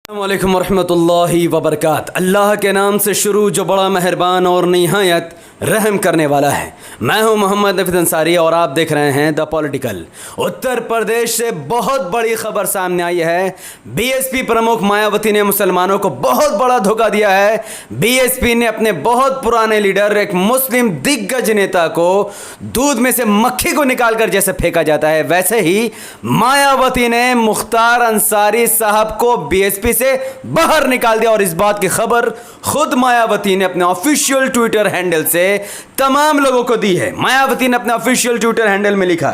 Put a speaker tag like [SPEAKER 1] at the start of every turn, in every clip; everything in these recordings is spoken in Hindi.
[SPEAKER 1] अस्सलामुअलैकुम वरहमतुल्लाहि वबरकात। अल्लाह के नाम से शुरू जो बड़ा मेहरबान और निहायत रहम करने वाला है। मैं हूं मोहम्मद नफीद अंसारी और आप देख रहे हैं द पॉलिटिकल। उत्तर प्रदेश से बहुत बड़ी खबर सामने आई है। बीएसपी प्रमुख मायावती ने मुसलमानों को बहुत बड़ा धोखा दिया है। बीएसपी ने अपने बहुत पुराने लीडर एक मुस्लिम दिग्गज नेता को दूध में से मक्खी को निकालकर जैसे फेंका जाता है, वैसे ही मायावती ने मुख्तार अंसारी साहब को बीएसपी से बाहर निकाल दिया। और इस बात की खबर खुद मायावती ने अपने ऑफिशियल ट्विटर हैंडल से तमाम लोगों को दी है। मायावती ने अपने ऑफिशियल ट्विटर हैंडल में लिखा,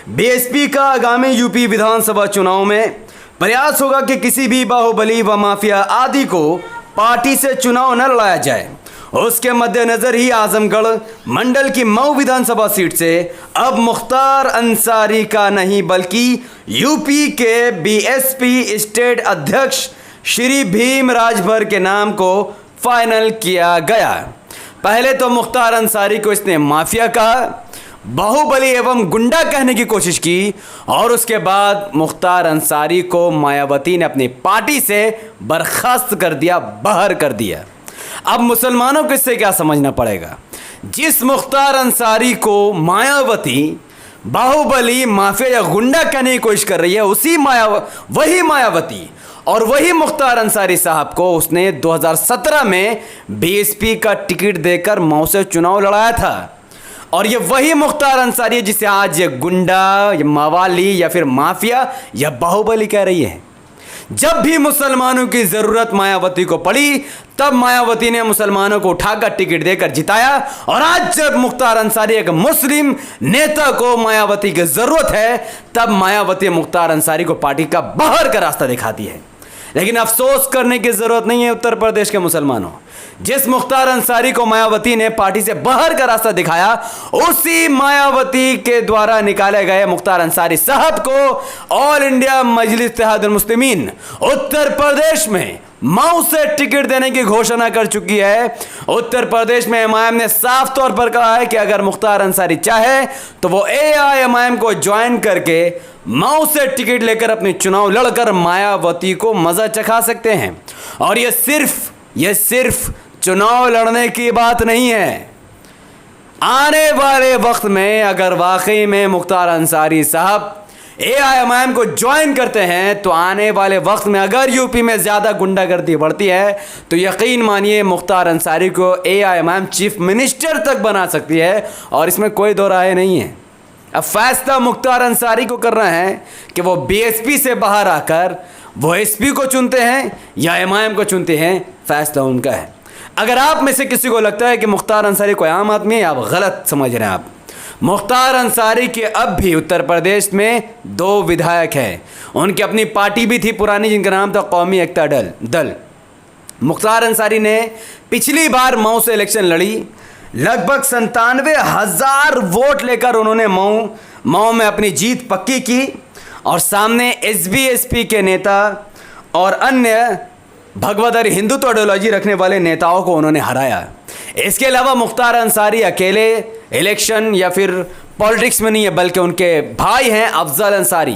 [SPEAKER 1] बीएसपी का आगामी यूपी विधानसभा चुनाव में प्रयास होगा कि किसी भी बाहुबली व माफिया आदि को पार्टी से चुनाव न लड़ाया जाए। उसके मद्देनजर ही आजमगढ़ मंडल की मऊ विधानसभा सीट से अब मुख्तार अंसारी का नहीं बल्कि यूपी के बीएसपी स्टेट अध्यक्ष श्री भीम राजभर के नाम को फाइनल किया गया। पहले तो मुख्तार अंसारी को इसने माफिया कहा, बाहुबली एवं गुंडा कहने की कोशिश की और उसके बाद मुख्तार अंसारी को मायावती ने अपनी पार्टी से बर्खास्त कर दिया, बाहर कर दिया। अब मुसलमानों को इससे क्या समझना पड़ेगा? जिस मुख्तार अंसारी को मायावती बाहुबली माफिया या गुंडा कहने की कोशिश कर रही है, वही मायावती और वही मुख्तार अंसारी साहब को उसने 2017 में बीएसपी का टिकट देकर मऊ से चुनाव लड़ाया था। और ये वही मुख्तार अंसारी है जिसे आज ये गुंडा या मवाली या फिर माफिया या बाहुबली कह रही है। जब भी मुसलमानों की जरूरत मायावती को पड़ी तब मायावती ने मुसलमानों को उठाकर टिकट देकर जिताया। और आज जब मुख्तार अंसारी एक मुस्लिम नेता को मायावती की जरूरत है तब मायावती मुख्तार अंसारी को पार्टी का बाहर का रास्ता दिखाती है। लेकिन अफसोस करने की जरूरत नहीं है उत्तर प्रदेश के मुसलमानों, जिस मुख्तार अंसारी को मायावती ने पार्टी से बाहर का रास्ता दिखाया, उसी मायावती के द्वारा निकाले गए मुख्तार अंसारी साहब को ऑल इंडिया मजलिस इत्तेहादुल मुस्लिमीन उत्तर प्रदेश में मऊ से टिकट देने की घोषणा कर चुकी है। उत्तर प्रदेश में एमआईएम ने साफ तौर पर कहा है कि अगर मुख्तार अंसारी चाहे तो वो एआईएमआईएम को ज्वाइन करके मऊ से टिकट लेकर अपनी चुनाव लड़कर मायावती को मजा चखा सकते हैं। और ये सिर्फ चुनाव लड़ने की बात नहीं है। आने वाले वक्त में अगर वाकई में मुख्तार अंसारी साहब एआईएमआईएम को ज्वाइन करते हैं तो आने वाले वक्त में अगर यूपी में ज़्यादा गुंडागर्दी बढ़ती है तो यकीन मानिए मुख्तार अंसारी को एआईएमआईएम चीफ मिनिस्टर तक बना सकती है। और इसमें कोई दो राय नहीं है। अब फैसला मुख्तार अंसारी को करना है कि वो बीएसपी से बाहर आकर वो एसपी को चुनते हैं या एमआईएम को चुनते हैं, फैसला उनका है। अगर आप में से किसी को लगता है कि मुख्तार अंसारी कोई आम आदमी है, आप गलत समझ रहे हैं। आप मुख्तार अंसारी के अब भी उत्तर प्रदेश में 2 विधायक हैं। उनकी अपनी पार्टी भी थी पुरानी जिनका नाम था कौमी एकता दल। मुख्तार अंसारी ने पिछली बार मऊ से इलेक्शन लड़ी, लगभग 97,000 वोट लेकर उन्होंने मऊ में अपनी जीत पक्की की और सामने एसबीएसपी के नेता और अन्य भगवदर हिंदुत्व आइडियोलॉजी रखने वाले नेताओं को उन्होंने हराया। इसके अलावा मुख्तार अंसारी अकेले इलेक्शन या फिर पॉलिटिक्स में नहीं है, बल्कि उनके भाई हैं अफजल अंसारी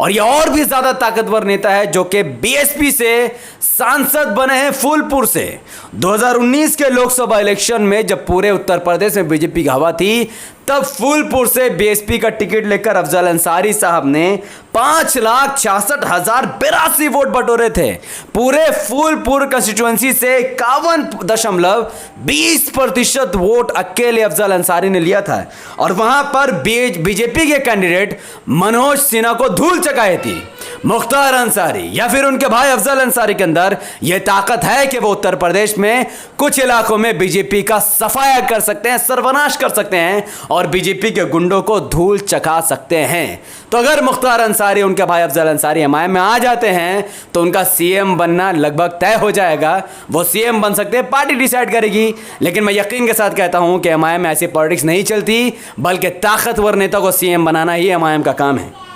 [SPEAKER 1] और ये और भी ज़्यादा ताकतवर नेता है जो कि बीएसपी से सांसद बने हैं फूलपुर से। 2019 के लोकसभा इलेक्शन में जब पूरे उत्तर प्रदेश में बीजेपी की हवा थी तब फूलपुर से बीएसपी का टिकट लेकर अफजल अंसारी साहब ने 5,66,082 वोट बटोरे थे। पूरे फूलपुर कंस्टिट्यूएंसी से 51.20% वोट अकेले अफजल अंसारी ने लिया था और वहां पर बीजेपी के कैंडिडेट मनोज सिन्हा को धूल चकाई थी। मुख्तार अंसारी या फिर उनके भाई अफजल अंसारी के अंदर यह ताकत है कि वो उत्तर प्रदेश में कुछ इलाकों में बीजेपी का सफाया कर सकते हैं, सर्वनाश कर सकते हैं और बीजेपी के गुंडों को धूल चखा सकते हैं। तो अगर मुख्तार अंसारी उनके भाई अफजल अंसारी एमआईएम में आ जाते हैं तो उनका सीएम बनना लगभग तय हो जाएगा। वो सीएम बन सकते हैं, पार्टी डिसाइड करेगी। लेकिन मैं यकीन के साथ कहता हूं कि एमआईएम में ऐसी पॉलिटिक्स नहीं चलती, बल्कि ताकतवर नेता को सीएम बनाना ही एमआईएम का काम है।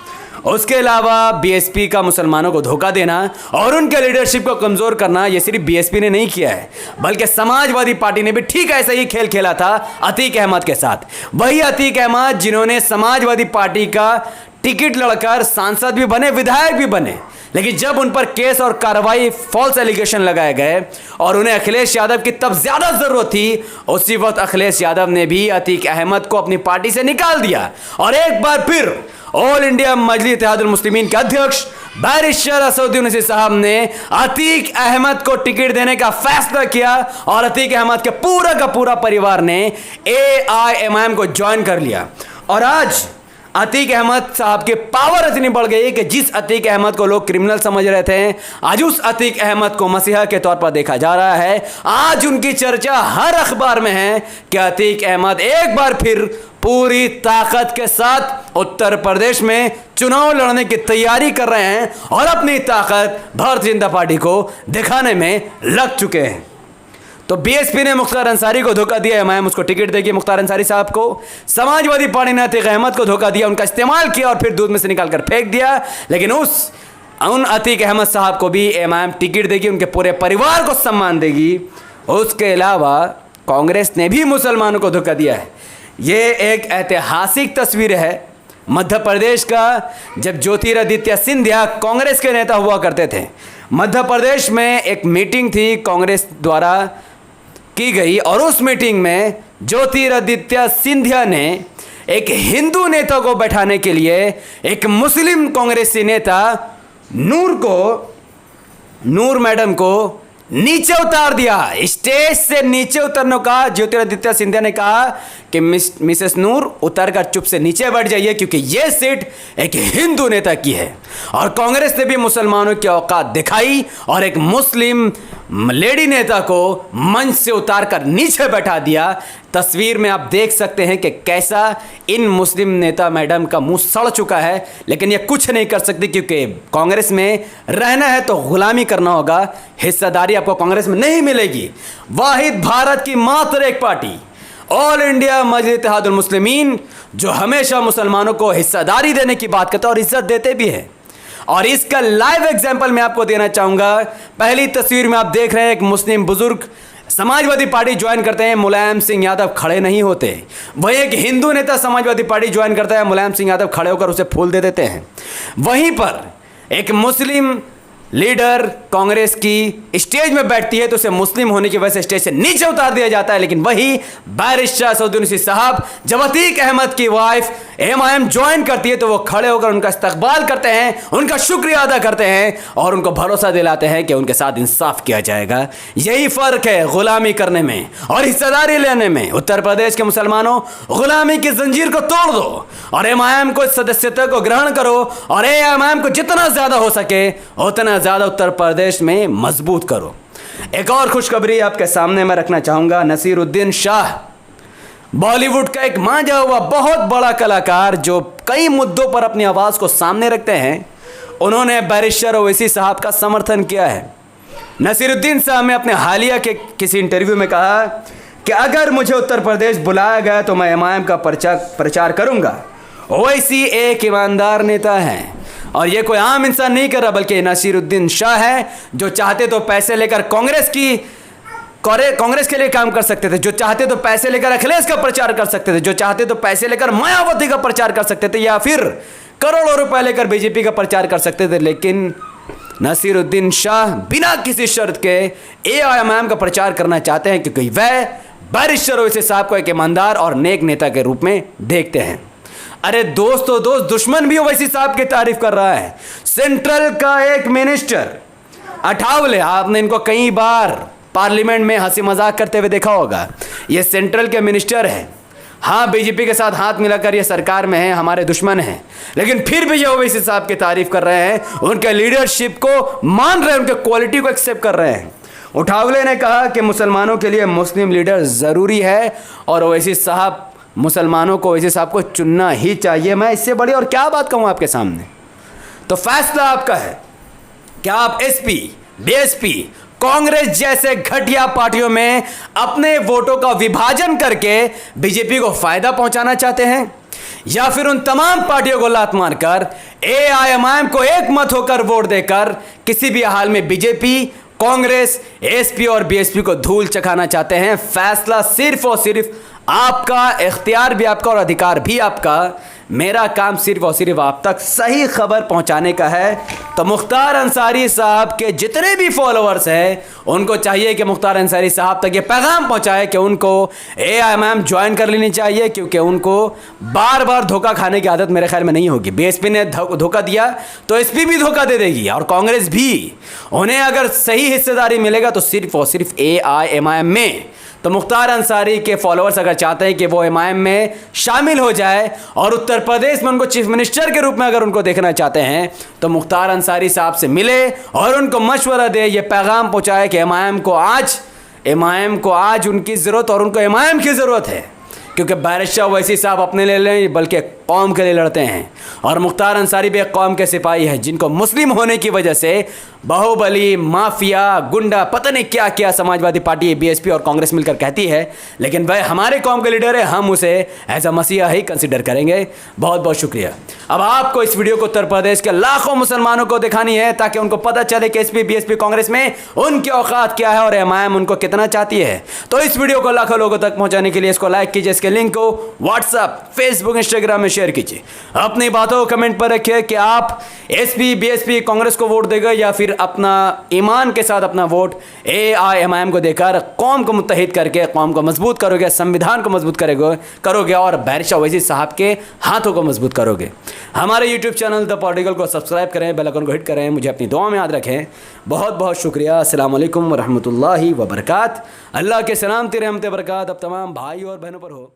[SPEAKER 1] उसके अलावा बीएसपी का मुसलमानों को धोखा देना और उनके लीडरशिप को कमज़ोर करना ये सिर्फ बीएसपी ने नहीं किया है, बल्कि समाजवादी पार्टी ने भी ठीक ऐसा ही खेल खेला था अतीक अहमद के साथ। वही अतीक अहमद जिन्होंने समाजवादी पार्टी का टिकट लड़कर सांसद भी बने, विधायक भी बने, लेकिन जब उन पर केस और कार्रवाई, फॉल्स एलिगेशन लगाए गए और उन्हें अखिलेश यादव की तब ज्यादा जरूरत थी, उसी वक्त अखिलेश यादव ने भी अतीक अहमद को अपनी पार्टी से निकाल दिया और एक बार फिर ऑल इंडिया मजलिस इत्तेहादुल मुस्लिमीन के अध्यक्ष बैरिस्टर असदुद्दीन ओवैसी साहब ने अतीक अहमद को टिकट देने का फैसला किया और अतीक अहमद के पूरा का पूरा परिवार ने AIMIM को ज्वाइन कर लिया। और आज अतीक अहमद साहब की पावर इतनी बढ़ गई कि जिस अतीक अहमद को लोग क्रिमिनल समझ रहे थे, आज उस अतीक अहमद को मसीहा के तौर पर देखा जा रहा है। आज उनकी चर्चा हर अखबार में है कि अतीक अहमद एक बार फिर पूरी ताकत के साथ उत्तर प्रदेश में चुनाव लड़ने की तैयारी कर रहे हैं और अपनी ताकत भारतीय जनता पार्टी को दिखाने में लग चुके हैं। तो BSP ने मुख्तार अंसारी को धोखा दिया, MIM उसको टिकट देगी मुख्तार अंसारी साहब को। समाजवादी पार्टी ने अतीक अहमद को धोखा दिया, उनका इस्तेमाल किया और फिर दूध में से निकालकर फेंक दिया। लेकिन उन अतीक अहमद साहब को भी MIM टिकट देगी, उनके पूरे परिवार को सम्मान देगी। उसके अलावा कांग्रेस ने भी मुसलमानों को धोखा दिया है। ये एक ऐतिहासिक तस्वीर है मध्य प्रदेश का, जब ज्योतिरादित्य सिंधिया कांग्रेस के नेता हुआ करते थे। मध्य प्रदेश में एक मीटिंग थी कांग्रेस द्वारा की गई और उस मीटिंग में ज्योतिरादित्य सिंधिया ने एक हिंदू नेता को बैठाने के लिए एक मुस्लिम कांग्रेसी नेता नूर मैडम को नीचे उतार दिया। स्टेज से नीचे उतरने का ज्योतिरादित्य सिंधिया ने कहा कि मिसेस नूर उतर कर चुप से नीचे बैठ जाइए, क्योंकि यह सीट एक हिंदू नेता की है। और कांग्रेस ने भी मुसलमानों की औकात दिखाई और एक मुस्लिम लेडी नेता को मंच से उतार कर नीचे बैठा दिया। तस्वीर में आप देख सकते हैं कि कैसा इन मुस्लिम नेता मैडम का मुंह सड़ चुका है, लेकिन ये कुछ नहीं कर सकती, क्योंकि कांग्रेस में रहना है तो गुलामी करना होगा। हिस्सेदारी आपको कांग्रेस में नहीं मिलेगी। वाहिद भारत की मात्र एक पार्टी ऑल इंडिया मजलिस इत्तेहादुल मुस्लिमीन, जो हमेशा मुसलमानों को हिस्सेदारी देने की बात करते हैं और इज्जत देते भी है। और इसका लाइव एग्जाम्पल मैं आपको देना चाहूंगा। पहली तस्वीर में आप देख रहे हैं एक मुस्लिम बुजुर्ग समाजवादी पार्टी ज्वाइन करते हैं, मुलायम सिंह यादव खड़े नहीं होते। वहीं एक हिंदू नेता समाजवादी पार्टी ज्वाइन करता है, मुलायम सिंह यादव खड़े होकर उसे फूल दे देते हैं। वहीं पर एक मुस्लिम लीडर कांग्रेस की स्टेज में बैठती है तो उसे मुस्लिम होने की वजह से स्टेज से नीचे उतार दिया जाता है। लेकिन वही बैरिस्टर असदुद्दीन ओवैसी साहब जब अतीक अहमद की वाइफ MIM ज्वाइन करती है तो वो खड़े होकर उनका इस्तकबाल करते हैं, उनका शुक्रिया अदा करते हैं और उनको भरोसा दिलाते हैं कि उनके साथ इंसाफ किया जाएगा। यही फर्क है गुलामी करने में और हिस्सेदारी लेने में। उत्तर प्रदेश के मुसलमानों, गुलामी की जंजीर को तोड़ दो और MIM को सदस्यता को ग्रहण करो और MIM को जितना ज्यादा हो सके उतना ज्यादा उत्तर प्रदेश में मजबूत करो। एक और खुशखबरी आपके सामने मैं रखना चाहूंगा। नसीरुद्दीन शाह, बॉलीवुड का एक मांझा हुआ बहुत बड़ा कलाकार जो कई मुद्दों पर अपनी आवाज को सामने रखते हैं, उन्होंने बैरिस्टर ओवैसी साहब का समर्थन किया है। नसीरुद्दीन साहब ने अपने हालिया के किसी इंटरव्यू में कहा कि अगर मुझे उत्तर प्रदेश बुलाया गया तो मैं MIM का प्रचार करूंगा। ओवैसी एक ईमानदार नेता है और ये कोई आम इंसान नहीं कर रहा, बल्कि नसीरुद्दीन शाह है जो चाहते तो पैसे लेकर कांग्रेस के लिए काम कर सकते थे, जो चाहते तो पैसे लेकर अखिलेश का प्रचार कर सकते थे, जो चाहते तो पैसे लेकर मायावती का प्रचार कर सकते थे या फिर करोड़ों रुपए लेकर BJP का प्रचार कर सकते थे। लेकिन नसीरुद्दीन शाह बिना किसी शर्त के AIMIM का प्रचार करना चाहते हैं, क्योंकि वह बैरिस्टर ओवैसी साहब को एक ईमानदार और नेक नेता के रूप में देखते हैं। अरे दोस्त दुश्मन भी ओवैसी साहब की तारीफ कर रहा है। सेंट्रल का एक मिनिस्टर अठावले, आपने इनको कई बार पार्लियामेंट में हंसी मजाक करते हुए देखा होगा। ये सेंट्रल के मिनिस्टर हैं, हाँ BJP के साथ हाथ मिलाकर ये सरकार में है, हमारे दुश्मन हैं, लेकिन फिर भी ये ओवैसी साहब की तारीफ कर रहे हैं, उनके लीडरशिप को मान रहे हैं, उनके क्वालिटी को एक्सेप्ट कर रहे हैं। उठावले ने कहा कि मुसलमानों के लिए मुस्लिम लीडर ज़रूरी है और ओवैसी साहब मुसलमानों को ओवैसी साहब को चुनना ही चाहिए। मैं इससे बड़ी और क्या बात कहूँ आपके सामने। तो फैसला आपका है कि आप SP, BSP, कांग्रेस जैसे घटिया पार्टियों में अपने वोटों का विभाजन करके BJP को फायदा पहुंचाना चाहते हैं, या फिर उन तमाम पार्टियों को लात मारकर AIMIM को एक मत होकर वोट देकर किसी भी हाल में BJP, कांग्रेस, SP और BSP को धूल चखाना चाहते हैं। फैसला सिर्फ और सिर्फ आपका, इख्तियार भी आपका और अधिकार भी आपका। मेरा काम सिर्फ और सिर्फ आप तक सही खबर पहुंचाने का है। तो मुख्तार अंसारी साहब के जितने भी फॉलोअर्स हैं उनको चाहिए कि मुख्तार अंसारी साहब तक ये पैगाम पहुंचाए कि उनको AIMIM ज्वाइन कर लेनी चाहिए, क्योंकि उनको बार बार धोखा खाने की आदत मेरे ख्याल में नहीं होगी। BSP ने धोखा दिया तो SP भी धोखा दे देगी और कांग्रेस भी। उन्हें अगर सही हिस्सेदारी मिलेगा तो सिर्फ और सिर्फ AIMIM में। तो मुख्तार अंसारी के फॉलोअर्स अगर चाहते हैं कि वो AIMIM में शामिल हो जाए और उत्तर प्रदेश में उनको चीफ मिनिस्टर के रूप में अगर उनको देखना चाहते हैं तो मुख्तार अंसारी साहब से मिले और उनको मशवरा दे, ये पैगाम पहुंचाए कि AIMIM को आज उनकी ज़रूरत और उनको AIMIM की ज़रूरत है, क्योंकि बैरिस्टर ओवैसी साहब अपने लिए नहीं बल्कि कौम के लिए लड़ते हैं। और मुख्तार अंसारी भी एक कौम के सिपाही हैं जिनको मुस्लिम होने की वजह से बाहुबली, माफिया, गुंडा, पता नहीं क्या क्या समाजवादी पार्टी, BSP और कांग्रेस मिलकर कहती है, लेकिन वह हमारे कौम के लीडर है, हम उसे एज अ मसीहा ही कंसिडर करेंगे। बहुत बहुत शुक्रिया। अब आपको इस वीडियो को उत्तर प्रदेश के लाखों मुसलमानों को दिखानी है ताकि उनको पता चले कि SP, BSP, कांग्रेस में उनकी औकात क्या है और AIMIM उनको कितना चाहती है। तो इस वीडियो को लाखों लोगों तक पहुंचाने के लिए इसको लाइक कीजिए, इसके लिंक को WhatsApp, Facebook, Instagram में शेयर कीजिए। अपनी बातों को कमेंट पर रखिए कि आप SP, BSP, कांग्रेस को वोट देगा या फिर अपना ईमान के साथ अपना वोट AIMIM को देकर कौम को मुत्तहिद करके कौम को मजबूत करोगे, संविधान को मजबूत करोगे और बैरिस्टर ओवैसी साहब के हाथों को मजबूत करोगे। हमारे YouTube चैनल द पॉलिटिकल को सब्सक्राइब करें, बेल आइकन को हिट करें, मुझे अपनी दुआ में याद रखें। बहुत बहुत शुक्रिया। अस्सलाम वालेकुम रहमतुल्लाहि व बरकात। अल्लाह के सलामती रहमत बरकात अब तमाम भाई और बहनों पर हो।